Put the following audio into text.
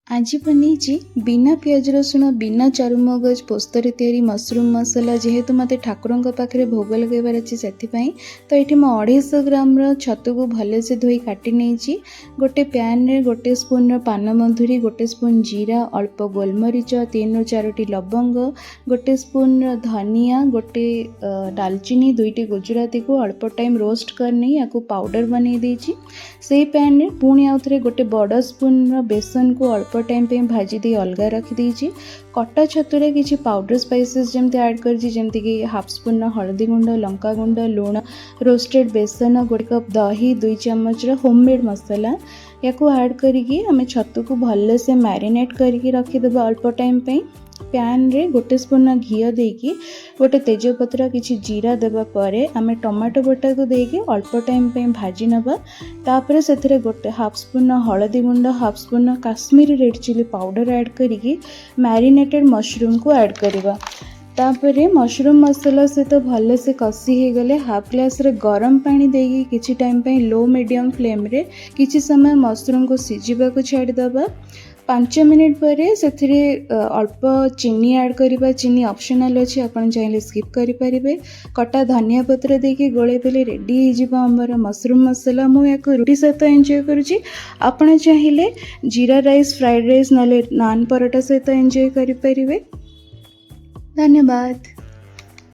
आज बनी बिना पियाज रसुण बिना चारुमगज पोस्तर तैयारी मशरूम मसाला जेहेतु मत ठाकुर पाखे भोग लगेबार अच्छे से तो ये 250 ग्राम छतु को भलसे धोई काटी नहीं गोटे पैन रे गोटे स्पून पान मधुरी गोटे स्पून जीरा अल्प गोलमरीच 3 ରୁ 4ଟି लवंग गोटे स्पून धनिया गोटे डालचीनी 2टी गुजराती को अल्प टाइम रोस्ट करनी या पाउडर बनई देछि से पैन रे पुणी आउ थे गोटे बड़ स्पून बेसन को अल्प टाइम पे भाजी दे अलग रखी देछि कटा छतुरे किछि पाउडर स्पाइसेस जमती ऐड करछि जमती कि हाफ स्पून हल्दी गुंड लंका गुंड लूण रोस्टेड बेसन गोटे कप दही 2 चम्मच होममेड मसाला या ऐड करिकी आमे छतु को भल से मैरिनेट करके रखीदेबा अल्प टाइम पे पैन रे गोटे स्पून घी देकी गोटे तेजपत्र किछि जीरा देबा परे आमे टमाटो बटा को देकी अल्प टाइम पे भाजी नबा तापर सेथरे गोटे हाफ स्पून हल्दी गुंड half spoon Kashmiri red chilli powder add करिकी मैरिनेटेड मशरूम को ऐड करबा तापर मशरूम मसाला सहित भल से कषि हो गले हाफ ग्लास रे गरम पानी देकी किछि टाइम पे लो मीडियम फ्लेम रे किछि समय मशरूम को सिझिबा को छाड़ी दबा 5 मिनिट पर से अल्प चीनी ऐड करबा चीनी ऑप्शनल अच्छे आपन चाहिले स्किप करि परिबे कटा धनिया पत्र देके गोळे पेले रेडी हो जिबा हमर मशरूम मसाला मु याको रोटी सहित एंजॉय करूची आपन चाहिले जीरा राइस फ्राइड राइस नले नान परोटा सहित एंजॉय करि परिबे। धन्यवाद।